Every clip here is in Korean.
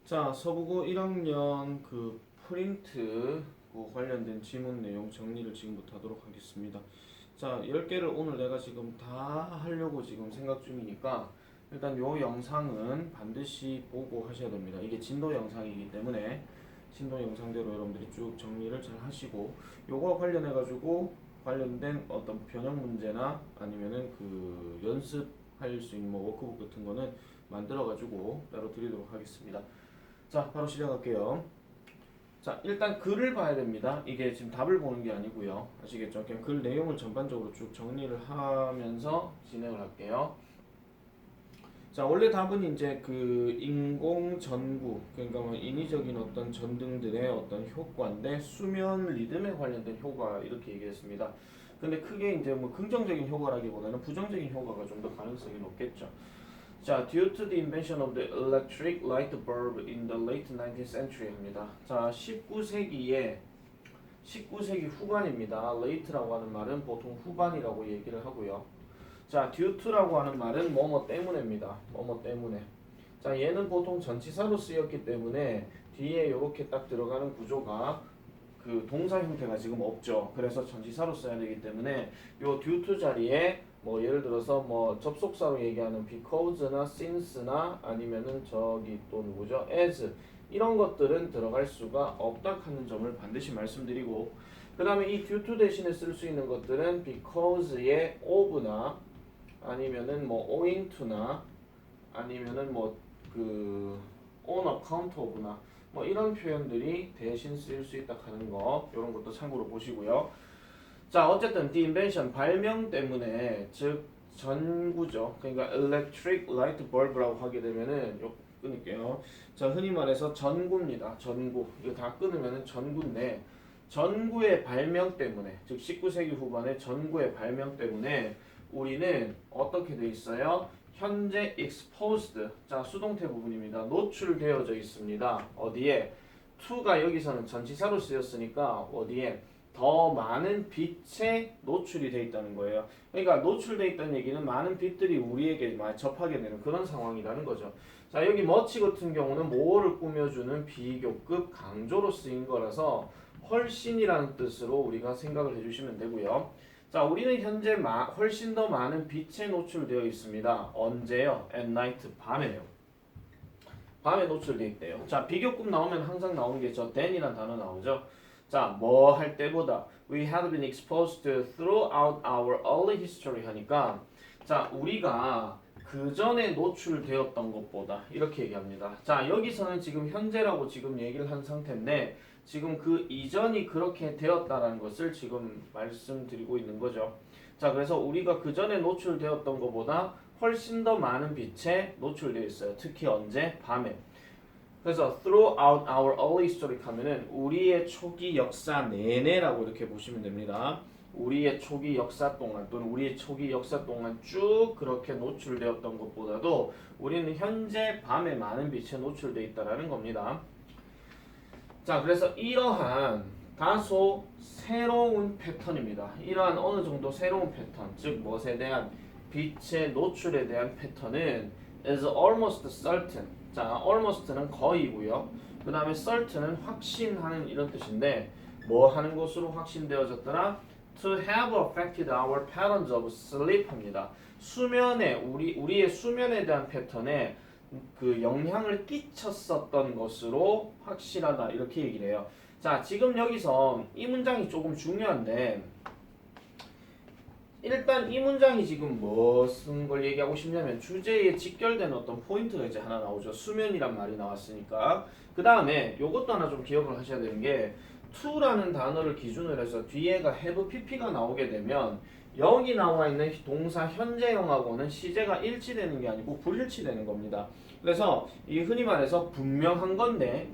자, 서부고 1학년 프린트 관련된 지문 내용 정리를 지금부터 하도록 하겠습니다. 자, 10개를 오늘 내가 지금 다 하려고 지금 생각 중이니까 일단 요 영상은 반드시 보고 하셔야 됩니다. 이게 진도 영상이기 때문에 진도 영상대로 여러분들이 쭉 정리를 잘 하시고 요거 관련해 가지고 관련된 어떤 변형 문제나 아니면은 연습할 수 있는 워크북 같은 거는 만들어 가지고 따로 드리도록 하겠습니다. 자, 바로 시작할게요. 자, 일단 글을 봐야 됩니다. 이게 지금 답을 보는 게 아니고요. 아시겠죠? 그냥 글 내용을 전반적으로 쭉 정리를 하면서 진행을 할게요. 자, 원래 답은 이제 인공 전구, 그러니까 뭐 인위적인 어떤 전등들의 어떤 효과인데 수면 리듬에 관련된 효과 이렇게 얘기했습니다. 근데 크게 이제 뭐 긍정적인 효과라기보다는 부정적인 효과가 좀 더 가능성이 높겠죠. 자, due to the invention of the electric light bulb in the late 19th century 입니다. 자, 19세기 후반입니다. late라고 하는 말은 보통 후반이라고 얘기를 하고요. 자, due to라고 하는 말은 뭐뭐 때문에입니다. 뭐뭐 때문에. 자, 얘는 보통 전치사로 쓰였기 때문에 뒤에 이렇게 딱 들어가는 구조가 동사 형태가 지금 없죠. 그래서 전치사로 써야 되기 때문에 요 due to 자리에 뭐 예를 들어서 뭐 접속사로 얘기하는 because나 since나 아니면은 저기 또 누구죠? as 이런 것들은 들어갈 수가 없다 하는 점을 반드시 말씀드리고, 그 다음에 이 due to 대신에 쓸 수 있는 것들은 because의 of나 아니면은 뭐 owing to나 아니면은 on account of나 뭐 이런 표현들이 대신 쓰일 수 있다 하는 거, 이런 것도 참고로 보시고요. 자, 어쨌든 the invention 발명 때문에, 즉 전구죠. 그러니까 electric light bulb라고 하게 되면은 요 끊을게요. 자, 흔히 말해서 전구입니다. 전구. 이거 다 끊으면은 전구인데, 전구의 발명 때문에, 즉 19세기 후반에 전구의 발명 때문에 우리는 어떻게 돼 있어요? 현재 exposed, 자 수동태 부분입니다. 노출되어져 있습니다. 어디에? to가 여기서는 전치사로 쓰였으니까 어디에? 더 많은 빛에 노출이 돼 있다는 거예요. 그러니까 노출돼 있다는 얘기는 많은 빛들이 우리에게 접하게 되는 그런 상황이라는 거죠. 자, 여기 much 같은 경우는 뭐를 꾸며주는 비교급 강조로 쓰인 거라서 훨씬이라는 뜻으로 우리가 생각을 해주시면 되고요. 자, 우리는 현재 훨씬 더 많은 빛에 노출되어 있습니다. 언제요? at night, 밤에요. 밤에 노출되어 있대요. 자, 비교급 나오면 항상 나오는 게 저 than이란 단어 나오죠. 자, 뭐 할 때보다 we have been exposed to throughout our early history 하니까, 자, 우리가 그 전에 노출되었던 것보다 이렇게 얘기합니다. 자, 여기서는 지금 현재라고 지금 얘기를 한 상태인데 지금 그 이전이 그렇게 되었다라는 것을 지금 말씀드리고 있는 거죠. 자, 그래서 우리가 그 전에 노출되었던 것보다 훨씬 더 많은 빛에 노출되어 있어요. 특히 언제? 밤에. 그래서 throughout our early history 하면은 우리의 초기 역사 내내라고 이렇게 보시면 됩니다. 우리의 초기 역사 동안 또는 우리의 초기 역사 동안 쭉 그렇게 노출되었던 것보다도 우리는 현재 밤에 많은 빛에 노출되어 있다라는 겁니다. 자, 그래서 이러한 다소 새로운 패턴입니다. 이러한 어느 정도 새로운 패턴, 즉 무엇에 대한 빛의 노출에 대한 패턴은 is almost certain. 자, almost는 거의고요. 그 다음에 certain은 확신하는 이런 뜻인데 뭐 하는 것으로 확신되어졌더라? To have affected our patterns of sleep 합니다. 수면에 우리의 수면에 대한 패턴에 영향을 끼쳤었던 것으로 확실하다 이렇게 얘기를 해요. 자, 지금 여기서 이 문장이 조금 중요한데 일단 이 문장이 지금 무슨 걸 얘기하고 싶냐면 주제에 직결된 어떤 포인트가 이제 하나 나오죠. 수면이란 말이 나왔으니까. 그 다음에 요것도 하나 좀 기억을 하셔야 되는 게 to라는 단어를 기준으로 해서 뒤에가 have pp가 나오게 되면 여기 나와 있는 동사 현재형하고는 시제가 일치되는 게 아니고 불일치되는 겁니다. 그래서 이 흔히 말해서 분명한 건데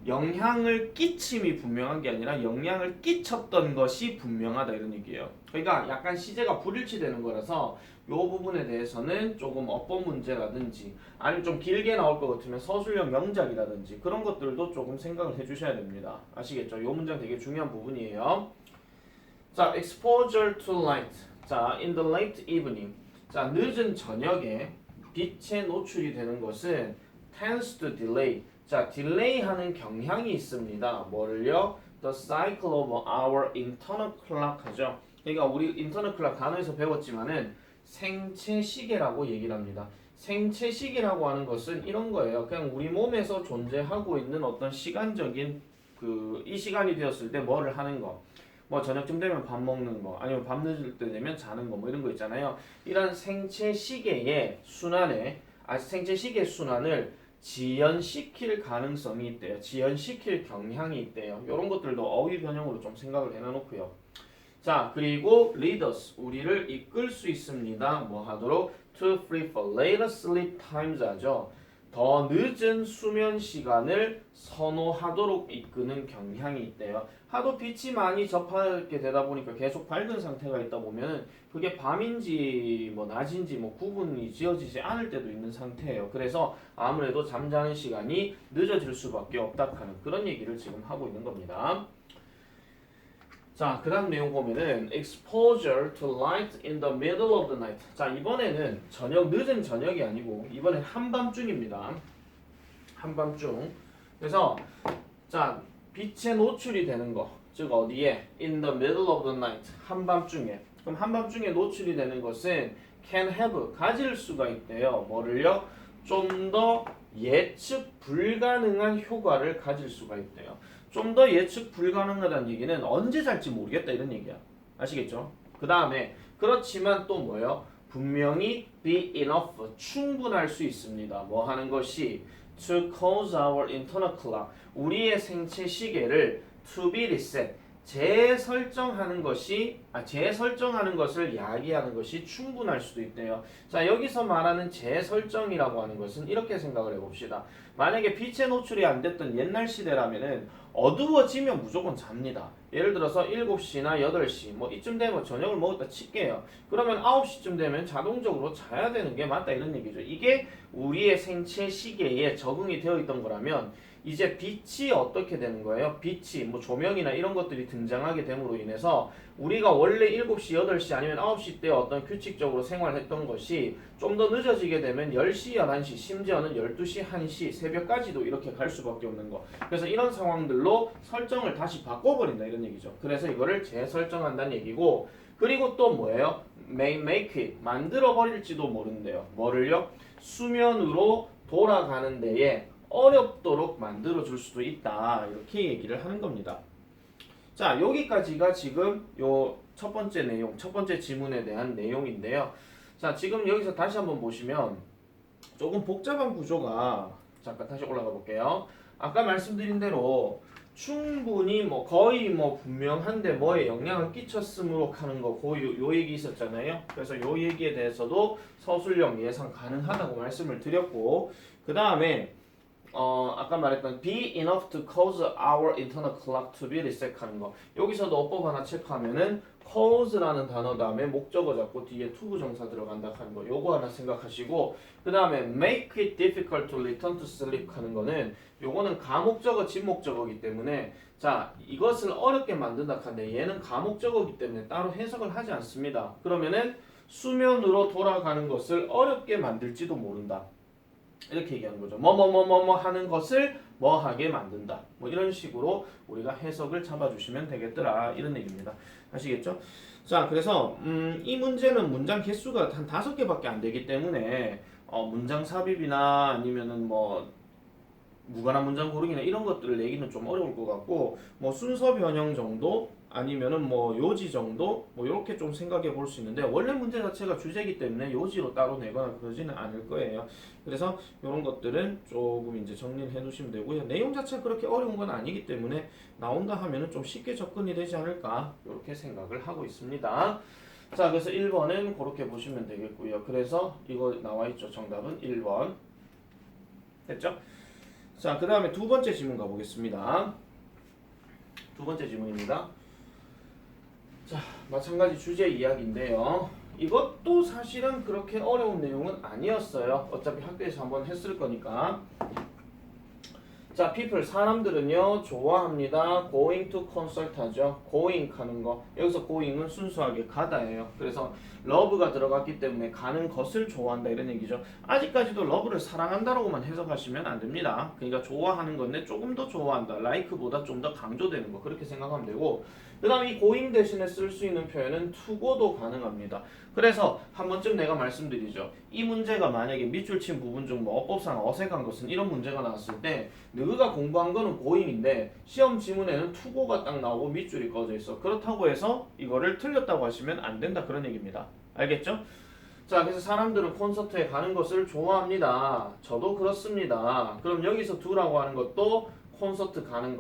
영향을 끼침이 분명한 게 아니라 영향을 끼쳤던 것이 분명하다 이런 얘기예요. 그러니까 약간 시제가 불일치되는 거라서 이 부분에 대해서는 조금 어법 문제라든지 아니면 좀 길게 나올 것 같으면 서술형 명작이라든지 그런 것들도 조금 생각을 해주셔야 됩니다. 아시겠죠? 이 문장 되게 중요한 부분이에요. 자, exposure to light. 자, in the late evening. 자, 늦은 저녁에 빛에 노출이 되는 것은 tends to delay. 자, 딜레이하는 경향이 있습니다. 뭐를요? The cycle of our internal clock 하죠. 그러니까 우리 internal clock 단어에서 배웠지만은 생체 시계라고 얘기를 합니다. 생체 시계라고 하는 것은 이런 거예요. 그냥 우리 몸에서 존재하고 있는 어떤 시간적인 이 시간이 되었을 때 뭐를 하는 거. 뭐 저녁쯤 되면 밥 먹는 거, 아니면 밤 늦을 때 되면 자는 거, 뭐 이런 거 있잖아요. 이런 생체 시계의 순환에 생체 시계 순환을 지연시킬 가능성이 있대요. 지연시킬 경향이 있대요. 이런 것들도 어휘 변형으로 좀 생각을 해놔놓고요. 자, 그리고 lead us, 우리를 이끌 수 있습니다. 뭐 하도록? to prefer later sleep times 하죠. 더 늦은 수면 시간을 선호하도록 이끄는 경향이 있대요. 하도 빛이 많이 접하게 되다 보니까 계속 밝은 상태가 있다 보면 그게 밤인지 뭐 낮인지 뭐 구분이 지어지지 않을 때도 있는 상태예요. 그래서 아무래도 잠자는 시간이 늦어질 수밖에 없다 하는 그런 얘기를 지금 하고 있는 겁니다. 자, 그 다음 내용 보면은 exposure to light in the middle of the night. 자, 이번에는 늦은 저녁이 아니고 이번엔 한밤중입니다. 한밤중. 그래서 자, 빛에 노출이 되는 거, 즉 어디에? in the middle of the night. 한밤중에. 그럼 한밤중에 노출이 되는 것은 can have, 가질 수가 있대요. 뭐를요? 좀 더 예측 불가능한 효과를 가질 수가 있대요. 좀 더 예측 불가능하다는 얘기는 언제 잘지 모르겠다 이런 얘기야. 아시겠죠? 그 다음에 그렇지만 또 뭐예요? 분명히 be enough, 충분할 수 있습니다. 뭐 하는 것이 to cause our internal clock, 우리의 생체 시계를 to be reset, 재설정하는 것을 야기하는 것이 충분할 수도 있대요. 자, 여기서 말하는 재설정이라고 하는 것은 이렇게 생각을 해봅시다. 만약에 빛에 노출이 안 됐던 옛날 시대라면은 어두워지면 무조건 잡니다. 예를 들어서 7시나 8시 뭐 이쯤 되면 저녁을 먹었다 칠게요. 그러면 9시쯤 되면 자동적으로 자야 되는 게 맞다 이런 얘기죠. 이게 우리의 생체 시계에 적응이 되어 있던 거라면 이제 빛이 어떻게 되는 거예요? 빛이 뭐 조명이나 이런 것들이 등장하게 됨으로 인해서 우리가 원래 7시, 8시 아니면 9시 때 어떤 규칙적으로 생활했던 것이 좀 더 늦어지게 되면 10시, 11시, 심지어는 12시, 1시, 새벽까지도 이렇게 갈 수밖에 없는 거. 그래서 이런 상황들로 설정을 다시 바꿔버린다 이런 얘기죠. 그래서 이거를 재설정한다는 얘기고, 그리고 또 뭐예요? make it, 만들어버릴지도 모른대요. 뭐를요? 수면으로 돌아가는 데에 어렵도록 만들어줄 수도 있다 이렇게 얘기를 하는 겁니다. 자, 여기까지가 지금 요 첫 번째 내용, 첫 번째 지문에 대한 내용인데요. 자, 지금 여기서 다시 한번 보시면 조금 복잡한 구조가, 잠깐 다시 올라가 볼게요. 아까 말씀드린 대로 충분히 거의 분명한데 뭐에 영향을 끼쳤으므로 하는 거, 요 얘기 있었잖아요. 그래서 요 얘기에 대해서도 서술형 예상 가능하다고 말씀을 드렸고, 그 다음에 아까 말했던 be enough to cause our internal clock to be reset 하는 거. 여기서도 어법 하나 체크하면은 cause라는 단어 다음에 목적어 잡고 뒤에 to 부정사 들어간다 하는 거. 요거 하나 생각하시고, 그 다음에 make it difficult to return to sleep 하는 거는 요거는 가목적어, 진목적어이기 때문에 자, 이것을 어렵게 만든다 하는데 얘는 가목적어이기 때문에 따로 해석을 하지 않습니다. 그러면은 수면으로 돌아가는 것을 어렵게 만들지도 모른다. 이렇게 얘기하는 거죠. 뭐뭐뭐뭐 하는 것을 뭐하게 만든다. 뭐 이런 식으로 우리가 해석을 잡아주시면 되겠더라. 이런 얘기입니다. 아시겠죠? 자, 그래서 이 문제는 문장 개수가 한 5개밖에 안 되기 때문에 문장 삽입이나 아니면은 무관한 문장 고르기나 이런 것들을 내기는 좀 어려울 것 같고, 순서 변형 정도 아니면은 요지 정도 이렇게 좀 생각해 볼 수 있는데, 원래 문제 자체가 주제이기 때문에 요지로 따로 내거나 그러지는 않을 거예요. 그래서 이런 것들은 조금 이제 정리를 해 두시면 되고요. 내용 자체가 그렇게 어려운 건 아니기 때문에 나온다 하면은 좀 쉽게 접근이 되지 않을까 이렇게 생각을 하고 있습니다. 자, 그래서 1번은 그렇게 보시면 되겠고요. 그래서 이거 나와 있죠. 정답은 1번. 됐죠? 자, 그 다음에 두 번째 지문 가보겠습니다. 두 번째 지문입니다. 자, 마찬가지 주제 이야기인데요. 이것도 사실은 그렇게 어려운 내용은 아니었어요. 어차피 학교에서 한번 했을 거니까. 자, people 사람들은요 좋아합니다. going to concert 하죠. going 가는 거. 여기서 going은 순수하게 가다예요. 그래서 love가 들어갔기 때문에 가는 것을 좋아한다 이런 얘기죠. 아직까지도 love를 사랑한다라고만 해석하시면 안 됩니다. 그러니까 좋아하는 건데 조금 더 좋아한다. like보다 좀 더 강조되는 거 그렇게 생각하면 되고, 그 다음 이 going 대신에 쓸 수 있는 표현은 to go도 가능합니다. 그래서 한 번쯤 내가 말씀드리죠. 이 문제가 만약에 밑줄 친 부분 중 뭐 어법상 어색한 것은 이런 문제가 나왔을 때 너가 공부한 거는 going인데 시험 지문에는 to go가 딱 나오고 밑줄이 꺼져 있어. 그렇다고 해서 이거를 틀렸다고 하시면 안 된다 그런 얘기입니다. 알겠죠? 자, 그래서 사람들은 콘서트에 가는 것을 좋아합니다. 저도 그렇습니다. 그럼 여기서 do라고 하는 것도 콘서트 가는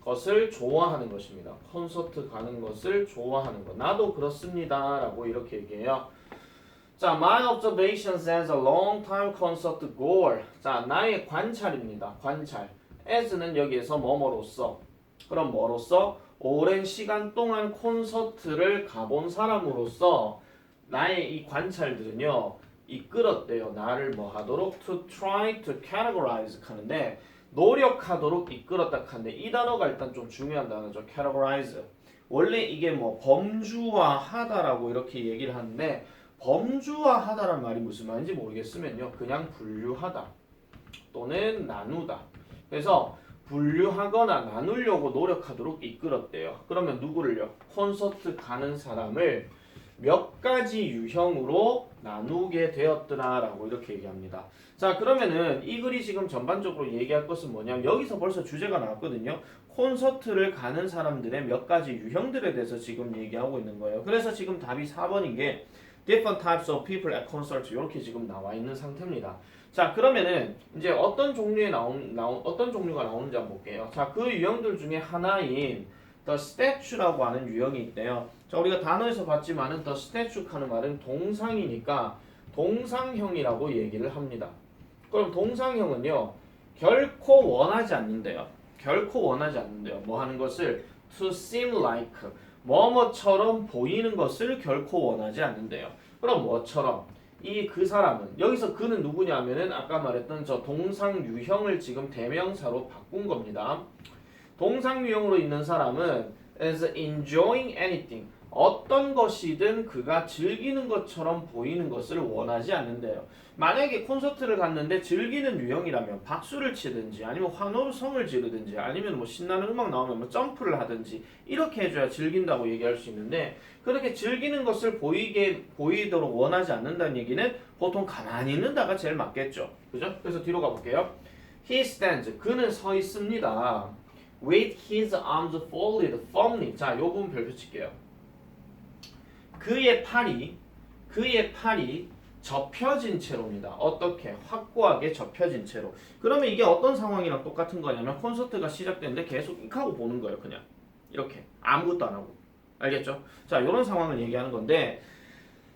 것을 좋아하는 것입니다. 콘서트 가는 것을 좋아하는 것. 나도 그렇습니다. 라고 이렇게 얘기해요. 자, my observations as a long time concert goer. 자, 나의 관찰입니다. 관찰. as는 여기에서 뭐뭐로써. 그럼 뭐로써? 오랜 시간 동안 콘서트를 가본 사람으로서 나의 이 관찰들은요, 이끌었대요. 나를 뭐 하도록? to try to categorize 하는데, 노력하도록 이끌었다 하는데 이 단어가 일단 좀 중요한 단어죠. categorize. 원래 이게 뭐 범주화하다라고 이렇게 얘기를 하는데, 범주화하다란 말이 무슨 말인지 모르겠으면요, 그냥 분류하다 또는 나누다. 그래서 분류하거나 나누려고 노력하도록 이끌었대요. 그러면 누구를요? 콘서트 가는 사람을 몇 가지 유형으로 나누게 되었더라라고 이렇게 얘기합니다. 자, 그러면은 이 글이 지금 전반적으로 얘기할 것은 뭐냐면 여기서 벌써 주제가 나왔거든요. 콘서트를 가는 사람들의 몇 가지 유형들에 대해서 지금 얘기하고 있는 거예요. 그래서 지금 답이 4번인 게 different types of people at concerts 이렇게 지금 나와 있는 상태입니다. 자, 그러면은 이제 어떤 종류의 어떤 종류가 나오는지 한번 볼게요. 자, 그 유형들 중에 하나인 the statue라고 하는 유형이 있대요. 자, 우리가 단어에서 봤지만은 the statue 하는 말은 동상이니까 동상형이라고 얘기를 합니다. 그럼 동상형은요, 결코 원하지 않는데요. 결코 원하지 않는데요. 뭐 하는 것을 to seem like 뭐뭐처럼 보이는 것을 결코 원하지 않는데요. 그럼 뭐처럼? 그 사람은 여기서 그는 누구냐면은 아까 말했던 저 동상 유형을 지금 대명사로 바꾼 겁니다. 동상 유형으로 있는 사람은 is enjoying anything. 어떤 것이든 그가 즐기는 것처럼 보이는 것을 원하지 않는데요. 만약에 콘서트를 갔는데 즐기는 유형이라면 박수를 치든지 아니면 환호성을 지르든지 아니면 뭐 신나는 음악 나오면 뭐 점프를 하든지 이렇게 해줘야 즐긴다고 얘기할 수 있는데, 그렇게 즐기는 것을 보이도록 원하지 않는다는 얘기는 보통 가만히 있는다가 제일 맞겠죠. 그죠? 그래서 뒤로 가볼게요. He stands. 그는 서 있습니다. With his arms folded firmly. 자, 요 부분 별표 칠게요. 그의 팔이 접혀진 채로입니다. 어떻게? 확고하게 접혀진 채로. 그러면 이게 어떤 상황이랑 똑같은 거냐면 콘서트가 시작되는데 계속 익 하고 보는 거예요. 그냥 이렇게 아무것도 안 하고. 알겠죠? 자, 이런 상황을 얘기하는 건데,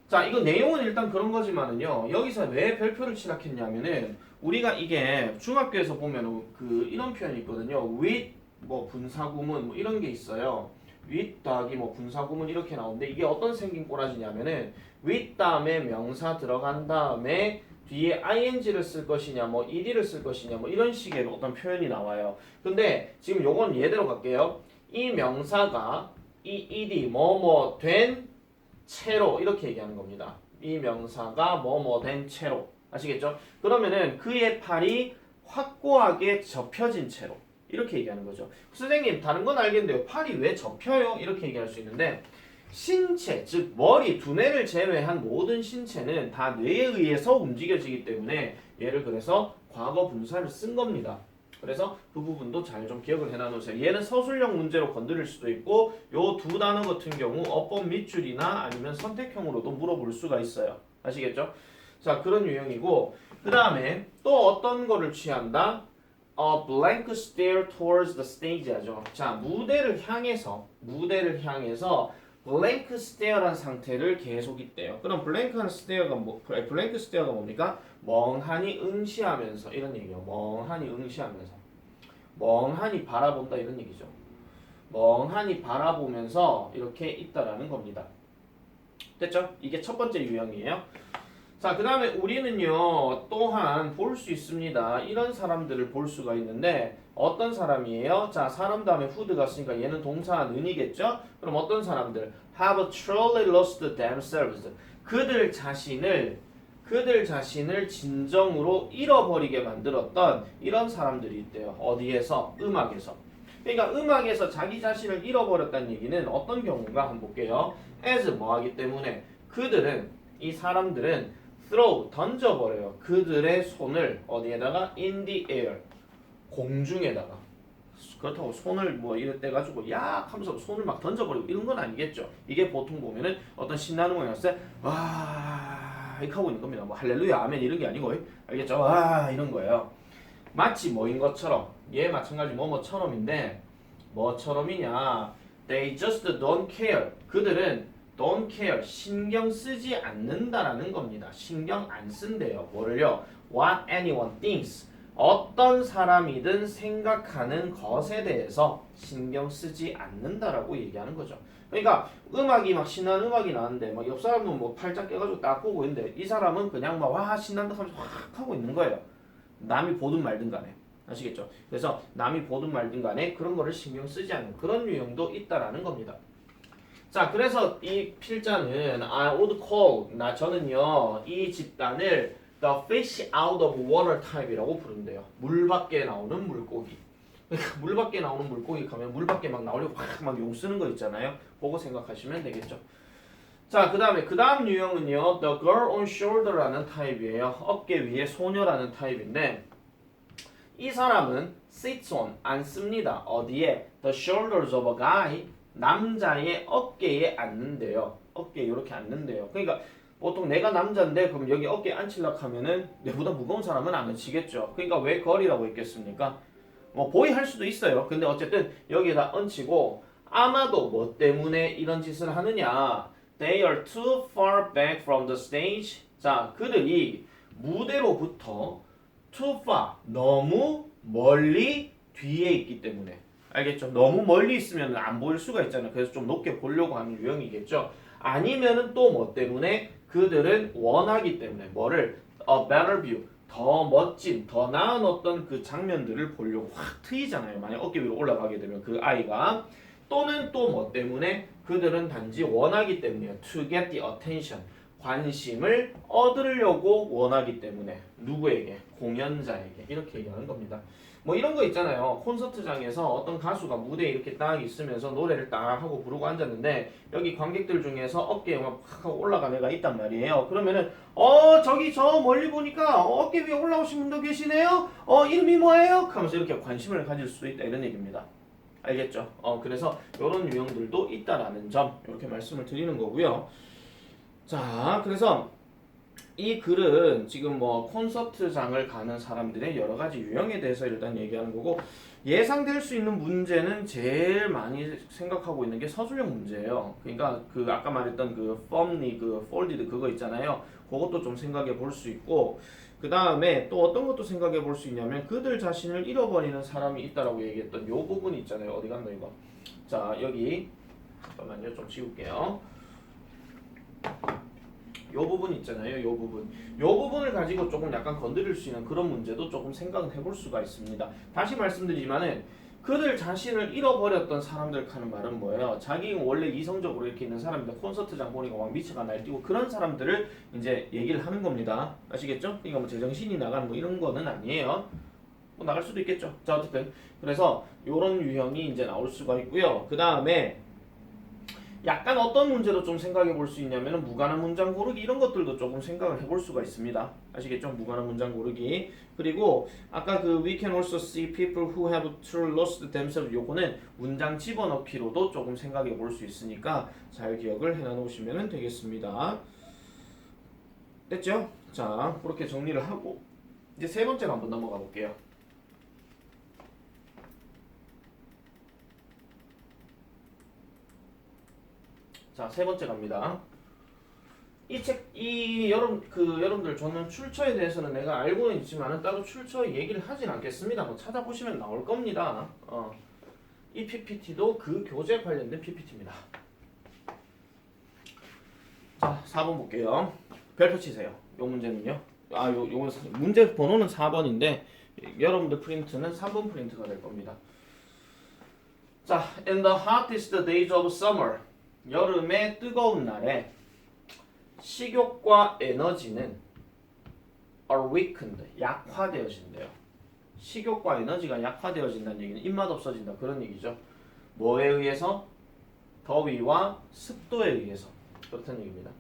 자, 이거 내용은 일단 그런 거지만은요, 여기서 왜 별표를 칠하겠냐면은 우리가 이게 중학교에서 보면 이런 표현이 있거든요. with 뭐 분사구문 뭐 이런 게 있어요. with 더하기 뭐 분사구문 이렇게 나오는데 이게 어떤 생긴 꼬라지냐면은 with 다음에 명사 들어간 다음에 뒤에 ing를 쓸 것이냐 뭐 ed를 쓸 것이냐 뭐 이런 식의 어떤 표현이 나와요. 근데 지금 요건 예대로 갈게요. 이 명사가 이 ed 뭐뭐 된 채로 이렇게 얘기하는 겁니다. 이 명사가 뭐뭐 된 채로. 아시겠죠? 그러면은 그의 팔이 확고하게 접혀진 채로 이렇게 얘기하는 거죠. 선생님, 다른 건 알겠는데요. 팔이 왜 접혀요? 이렇게 얘기할 수 있는데, 신체, 즉 머리, 두뇌를 제외한 모든 신체는 다 뇌에 의해서 움직여지기 때문에 얘를 그래서 과거 분사를 쓴 겁니다. 그래서 그 부분도 잘 좀 기억을 해놔놓으세요. 얘는 서술형 문제로 건드릴 수도 있고 요 두 단어 같은 경우 어법 밑줄이나 아니면 선택형으로도 물어볼 수가 있어요. 아시겠죠? 자, 그런 유형이고, 그 다음에 또 어떤 거를 취한다? A blank stare towards the stage 하죠. 자, 무대를 향해서 blank stare란 상태를 계속 있대요. 그럼 blank stare가 뭡니까? 멍하니 응시하면서 이런 얘기예요. 멍하니 응시하면서. 멍하니 바라본다 이런 얘기죠. 멍하니 바라보면서 이렇게 있다라는 겁니다. 됐죠? 이게 첫 번째 유형이에요. 자, 그 다음에 우리는요, 또한 볼 수 있습니다. 이런 사람들을 볼 수가 있는데, 어떤 사람이에요? 자, 사람 다음에 who가 쓰니까 얘는 동사 는이겠죠? 그럼 어떤 사람들? have truly lost themselves. 그들 자신을 진정으로 잃어버리게 만들었던 이런 사람들이 있대요. 어디에서? 음악에서. 그러니까 음악에서 자기 자신을 잃어버렸다는 얘기는 어떤 경우인가 한번 볼게요. as 뭐하기 때문에 이 사람들은 throw 던져버려요. 그들의 손을 어디에다가 in the air 공중에다가. 그렇다고 손을 뭐 이럴 때 가지고 야 하면서 손을 막 던져버리고 이런 건 아니겠죠. 이게 보통 보면은 어떤 신나는 공연에서 와 이렇게 하고 있는 겁니다. 뭐 할렐루야 아멘 이런 게 아니고 알겠죠? 와 이런 거예요. 마치 뭐인 것처럼 얘 마찬가지 뭐뭐처럼인데 뭐처럼이냐 they just don't care 그들은 don't care 신경 쓰지 않는다라는 겁니다. 신경 안 쓴대요. 뭐를요? what anyone thinks 어떤 사람이든 생각하는 것에 대해서 신경 쓰지 않는다라고 얘기하는 거죠. 그러니까 음악이 막 신나는 음악이 나는데 막 옆 사람은 뭐 팔짱 깨가지고 딱 보고 있는데 이 사람은 그냥 막 와 신난다 하면서 확 하고 있는 거예요. 남이 보든 말든 간에. 아시겠죠? 그래서 남이 보든 말든 간에 그런 거를 신경 쓰지 않는 그런 유형도 있다라는 겁니다. 자, 그래서 이 필자는 I would call 저는요 이 집단을 the fish out of water type이라고 부른대요. 물 밖에 나오는 물고기. 그러니까 물 밖에 나오는 물고기 가면 물 밖에 막 나오려고 막 용 쓰는 거 있잖아요. 그거 생각하시면 되겠죠. 자, 그 다음 유형은요 the girl on shoulder라는 타입이에요. 어깨 위에 소녀라는 타입인데 이 사람은 sits on 앉습니다. 어디에? the shoulders of a guy 남자의 어깨에 앉는데요. 어깨에 이렇게 앉는데요. 그러니까 보통 내가 남자인데 그럼 여기 어깨에 앉히려고 하면은 내보다 무거운 사람은 안 앉히겠죠. 그러니까 왜 걸이라고 했겠습니까? 뭐 보이 할 수도 있어요. 근데 어쨌든 여기에다 얹히고 아마도 뭐 때문에 이런 짓을 하느냐? They are too far back from the stage. 자, 그들이 무대로부터 too far 너무 멀리 뒤에 있기 때문에 알겠죠? 너무 멀리 있으면 안 보일 수가 있잖아요. 그래서 좀 높게 보려고 하는 유형이겠죠. 아니면은 또 뭐 때문에 그들은 원하기 때문에 뭐를 a better view 더 멋진 더 나은 어떤 그 장면들을 보려고 확 트이잖아요. 만약 어깨 위로 올라가게 되면 그 아이가 또는 또 뭐 때문에 그들은 단지 원하기 때문이에요. to get the attention 관심을 얻으려고 원하기 때문에 누구에게? 공연자에게 이렇게 얘기하는 겁니다. 뭐 이런 거 있잖아요. 콘서트장에서 어떤 가수가 무대에 이렇게 딱 있으면서 노래를 딱 하고 부르고 앉았는데 여기 관객들 중에서 어깨에 막 하고 올라간 애가 있단 말이에요. 그러면은 저기 저 멀리 보니까 어깨 위에 올라오신 분도 계시네요. 이름이 뭐예요? 하면서 이렇게 관심을 가질 수 있다 이런 얘기입니다. 알겠죠? 그래서 이런 유형들도 있다라는 점 이렇게 말씀을 드리는 거고요. 자, 그래서 이 글은 지금 뭐 콘서트장을 가는 사람들의 여러 가지 유형에 대해서 일단 얘기하는 거고 예상될 수 있는 문제는 제일 많이 생각하고 있는 게 서술형 문제예요. 그러니까 그 아까 말했던 그 firmly 그 folded 그거 있잖아요. 그것도 좀 생각해 볼 수 있고 그 다음에 또 어떤 것도 생각해 볼 수 있냐면 그들 자신을 잃어버리는 사람이 있다라고 얘기했던 요 부분 있잖아요. 어디 갔나 이거? 자, 여기 잠깐만요. 좀 지울게요. 요 부분 있잖아요. 요 부분을 가지고 조금 약간 건드릴 수 있는 그런 문제도 조금 생각을 해볼 수가 있습니다. 다시 말씀드리지만은 그들 자신을 잃어버렸던 사람들 하는 말은 뭐예요? 자기 원래 이성적으로 이렇게 있는 사람인데 콘서트장 보니까 막 미쳐가 날뛰고 그런 사람들을 이제 얘기를 하는 겁니다. 아시겠죠? 그러니까 뭐 제정신이 나가는 뭐 이런 거는 아니에요. 뭐 나갈 수도 있겠죠. 자, 어쨌든 그래서 요런 유형이 이제 나올 수가 있고요. 그 다음에 약간 어떤 문제도 좀 생각해 볼 수 있냐면 무관한 문장 고르기 이런 것들도 조금 생각을 해볼 수가 있습니다. 아시겠죠? 무관한 문장 고르기. 그리고 아까 그 we can also see people who have truly lost themselves 요거는 문장 집어넣기로도 조금 생각해 볼 수 있으니까 잘 기억을 해놔 놓으시면 되겠습니다. 됐죠? 자, 그렇게 정리를 하고 이제 세 번째로 한번 넘어가 볼게요. 자, 세 번째 갑니다. 여러분들 저는 출처에 대해서는 내가 알고는 있지만은 따로 출처 얘기를 하진 않겠습니다. 뭐 찾아보시면 나올 겁니다. 이 PPT도 그 교재 관련된 PPT입니다. 자, 4번 볼게요. 별표 치세요. 요 문제는요. 요거 문제 번호는 4번인데 여러분들 프린트는 3번 프린트가 될 겁니다. 자, in the hottest days of summer, 여름의 뜨거운 날에 식욕과 에너지는 are weakened, 약화되어진대요. 식욕과 에너지가 약화되어진다는 얘기는 입맛 없어진다 그런 얘기죠. 뭐에 의해서? 더위와 습도에 의해서. 그렇다는 얘기입니다.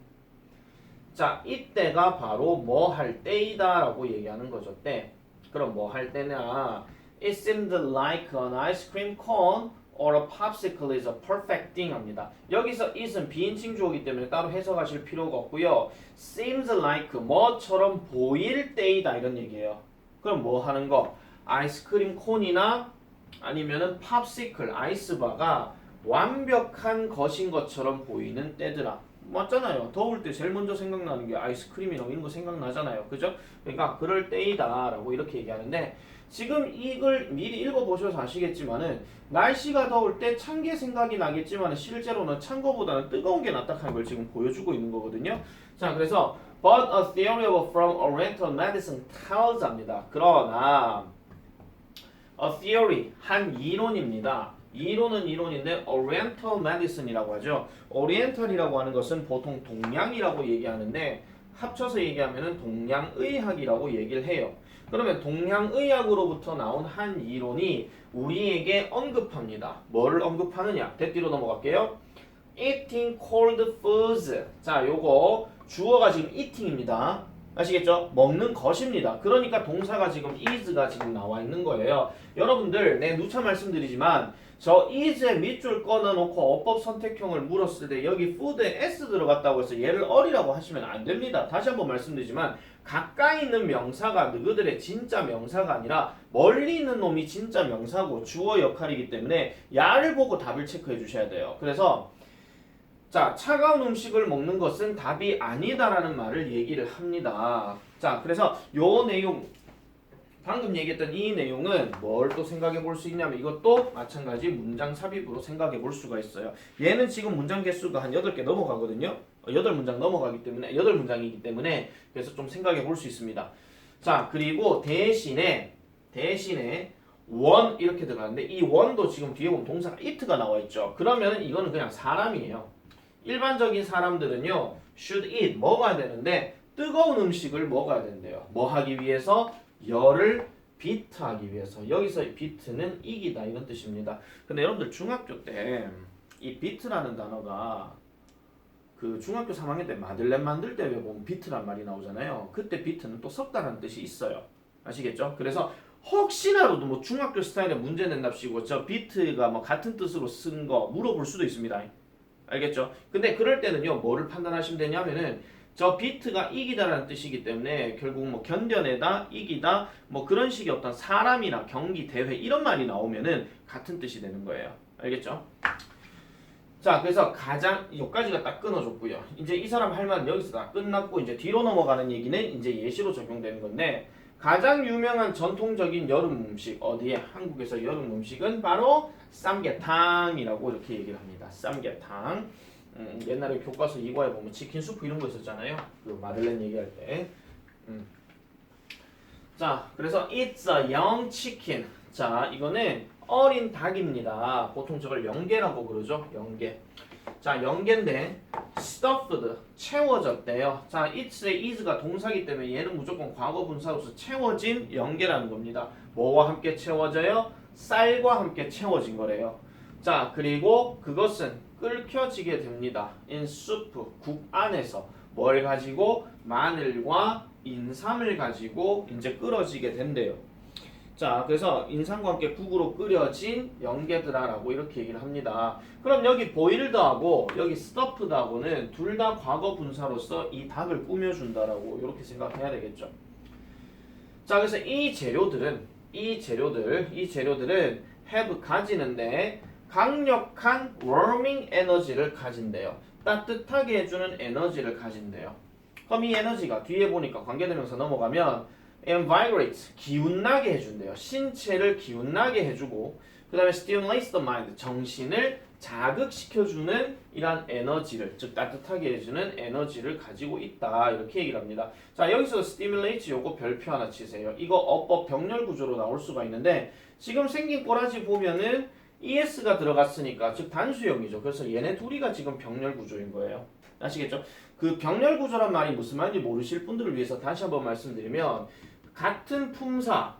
자, 이때가 바로 뭐 할 때이다 라고 얘기하는 거죠. 때. 그럼 뭐 할 때냐? It seemed like an ice cream cone or a popsicle is a perfect thing 합니다. 여기서 it은 비인칭 주어이기 때문에 따로 해석하실 필요가 없고요. seems like 뭐처럼 보일 때이다 이런 얘기예요. 그럼 뭐 하는 거? 아이스크림 콘이나 아니면은 팝시클 아이스바가 완벽한 것인 것처럼 보이는 때더라. 맞잖아요. 더울 때 제일 먼저 생각나는 게 아이스크림이나 이런 거 생각나잖아요. 그죠? 그러니까 그럴 때이다 라고 이렇게 얘기하는데 지금 이걸 미리 읽어보셔서 아시겠지만은 날씨가 더울 때 찬 게 생각이 나겠지만 실제로는 찬 거보다는 뜨거운 게 낫다 하는 걸 지금 보여주고 있는 거거든요. 자, 그래서 But a theory from Oriental medicine tells 합니다. 그러나 a theory, 한 이론입니다. 이론은 이론인데 Oriental medicine이라고 하죠. Oriental이라고 하는 것은 보통 동양이라고 얘기하는데 합쳐서 얘기하면 동양의학이라고 얘기를 해요. 그러면 동양의학으로부터 나온 한 이론이 우리에게 언급합니다. 뭐를 언급하느냐? 대뒤로 넘어갈게요. Eating cold foods. 자, 요거 주어가 지금 eating입니다. 아시겠죠? 먹는 것입니다. 그러니까 동사가 지금 is가 지금 나와 있는 거예요. 여러분들, 누차 말씀드리지만 저 is의 밑줄 꺼내놓고 어법 선택형을 물었을 때 여기 food에 s 들어갔다고 해서 얘를 어리라고 하시면 안 됩니다. 다시 한번 말씀드리지만 가까이 있는 명사가 너희들의 진짜 명사가 아니라 멀리 있는 놈이 진짜 명사고 주어 역할이기 때문에 야를 보고 답을 체크해 주셔야 돼요. 그래서 자, 차가운 음식을 먹는 것은 답이 아니다라는 말을 얘기를 합니다. 자, 그래서 요 내용 방금 얘기했던 이 내용은 뭘 또 생각해 볼 수 있냐면 이것도 마찬가지 문장 삽입으로 생각해 볼 수가 있어요. 얘는 지금 문장 개수가 한 8개 넘어가거든요. 8문장 넘어가기 때문에 8문장이기 때문에 그래서 좀 생각해 볼 수 있습니다. 자, 그리고 대신에 원 이렇게 들어가는데 이 원도 지금 뒤에 보면 동사가 it가 나와 있죠. 그러면 이거는 그냥 사람이에요. 일반적인 사람들은요 should eat 먹어야 되는데 뜨거운 음식을 먹어야 된대요. 뭐 하기 위해서? 열을 비트하기 위해서. 여기서 비트는 이기다 이런 뜻입니다. 근데 여러분들 중학교 때 이 비트라는 단어가 그 중학교 3학년 때 마들렌 만들 때 왜 보면 비트란 말이 나오잖아요. 그때 비트는 또 섞다라는 뜻이 있어요. 아시겠죠? 그래서 혹시나라도 뭐 중학교 스타일의 문제 낸답시고 저 비트가 뭐 같은 뜻으로 쓴 거 물어볼 수도 있습니다. 알겠죠? 근데 그럴 때는요 뭐를 판단하시면 되냐면은 저 비트가 이기다라는 뜻이기 때문에 결국 뭐 견뎌내다, 이기다 뭐 그런 식의 어떤 사람이나 경기, 대회 이런 말이 나오면은 같은 뜻이 되는 거예요. 알겠죠? 자, 그래서 가장 여기까지가 딱 끊어졌고요. 이제 이 사람 할 말은 여기서 다 끝났고 이제 뒤로 넘어가는 얘기는 이제 예시로 적용되는 건데 가장 유명한 전통적인 여름 음식 어디에? 한국에서 여름 음식은 바로 쌈개탕이라고 이렇게 얘기를 합니다. 쌈개탕. 옛날에 교과서 2과에 보면 치킨 수프 이런 거 있었잖아요. 그 마들렌 얘기할 때. 자, 그래서 it's a young chicken. 자, 이거는 어린 닭입니다. 보통 저걸 영계라고 그러죠. 영계. 자, 영계인데 stuffed 채워졌대요. 자, it의 is가 동사기 때문에 얘는 무조건 과거 분사로서 채워진 영계라는 겁니다. 뭐와 함께 채워져요? 쌀과 함께 채워진 거래요. 자, 그리고 그것은 끓여지게 됩니다. in soup, 국 안에서 뭘 가지고? 마늘과 인삼을 가지고 이제 끓여지게 된대요. 자, 그래서 인삼과 함께 국으로 끓여진 영계들아라고 이렇게 얘기를 합니다. 그럼 여기 boiled하고 여기 stuffed하고는 둘 다 과거 분사로서 이 닭을 꾸며준다라고 이렇게 생각해야 되겠죠. 자, 그래서 이 재료들은 have 가지는데 강력한 warming 에너지를 가진대요. 따뜻하게 해주는 에너지를 가진대요. 그럼 이 에너지가 뒤에 보니까 관계대명사 넘어가면 invigorate, 기운나게 해준대요. 신체를 기운나게 해주고 그 다음에 stimulates the mind, 정신을 자극시켜주는 이런 에너지를, 즉 따뜻하게 해주는 에너지를 가지고 있다 이렇게 얘기를 합니다. 자, 여기서 stimulate 요거 별표 하나 치세요. 이거 어법 병렬 구조로 나올 수가 있는데 지금 생긴 꼬라지 보면은 ES가 들어갔으니까 즉 단수형이죠. 그래서 얘네 둘이가 지금 병렬 구조인 거예요. 아시겠죠? 그 병렬 구조란 말이 무슨 말인지 모르실 분들을 위해서 다시 한번 말씀드리면 같은 품사,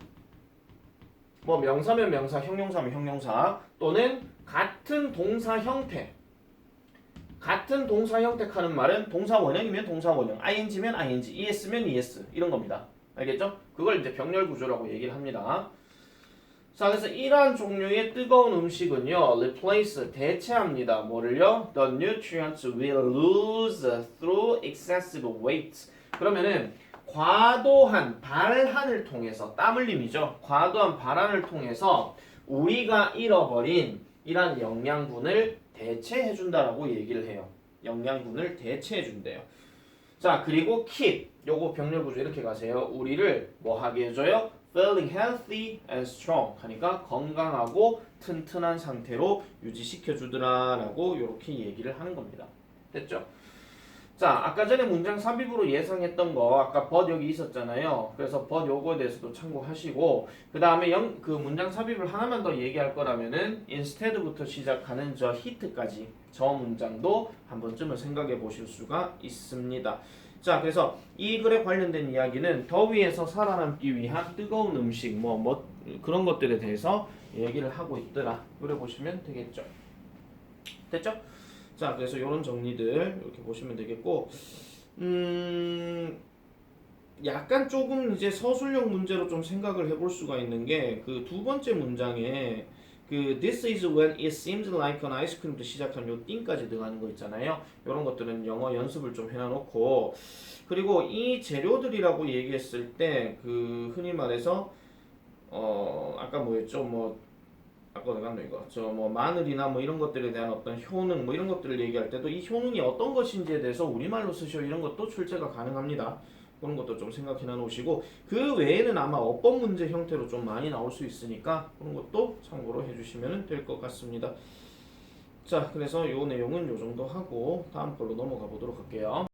뭐 명사면 명사, 형용사면 형용사 또는 같은 동사 형태, 같은 동사 형태하는 말은 동사 원형이면 동사 원형, ing면 ing, es면 es 이런 겁니다. 알겠죠? 그걸 이제 병렬 구조라고 얘기를 합니다. 자, 그래서 이러한 종류의 뜨거운 음식은요, replace, 대체합니다. 뭐를요? The nutrients will lose through excessive weight. 그러면은 과도한 발한을 통해서, 땀 흘림이죠. 과도한 발한을 통해서 우리가 잃어버린 이러한 영양분을 대체해준다라고 얘기를 해요. 영양분을 대체해준대요. 자, 그리고 keep, 요거 병렬 구조 이렇게 가세요. 우리를 뭐 하게 해줘요? feeling healthy and strong 하니까 건강하고 튼튼한 상태로 유지시켜주더라라고 이렇게 얘기를 하는 겁니다. 됐죠? 자, 아까 전에 문장 삽입으로 예상했던 거 아까 but 여기 있었잖아요. 그래서 but 요거에 대해서도 참고하시고 그 다음에 그 문장 삽입을 하나만 더 얘기할 거라면은 instead부터 시작하는 저 hit까지 저 문장도 한 번쯤은 생각해 보실 수가 있습니다. 자, 그래서 이 글에 관련된 이야기는 더위에서 살아남기 위한 뜨거운 음식 뭐 그런 것들에 대해서 얘기를 하고 있더라. 그래 보시면 되겠죠. 됐죠? 자, 그래서 이런 정리들 이렇게 보시면 되겠고, 약간 조금 이제 서술형 문제로 좀 생각을 해볼 수가 있는 게 그 두 번째 문장에 그 this is when it seems like an ice cream부터 시작한 요 띵까지 들어가는 거 있잖아요. 이런 것들은 영어 연습을 좀 해놔놓고 그리고 이 재료들이라고 얘기했을 때 그 흔히 말해서 아까 뭐였죠? 뭐 아까 어디 갔노 이거 저 뭐 마늘이나 뭐 이런 것들에 대한 어떤 효능 뭐 이런 것들을 얘기할 때도 이 효능이 어떤 것인지에 대해서 우리말로 쓰셔 이런 것도 출제가 가능합니다. 그런 것도 좀 생각해 놓으시고 그 외에는 아마 어법 문제 형태로 좀 많이 나올 수 있으니까 그런 것도 참고로 해주시면 될 것 같습니다. 자, 그래서 요 내용은 요 정도 하고 다음 걸로 넘어가 보도록 할게요.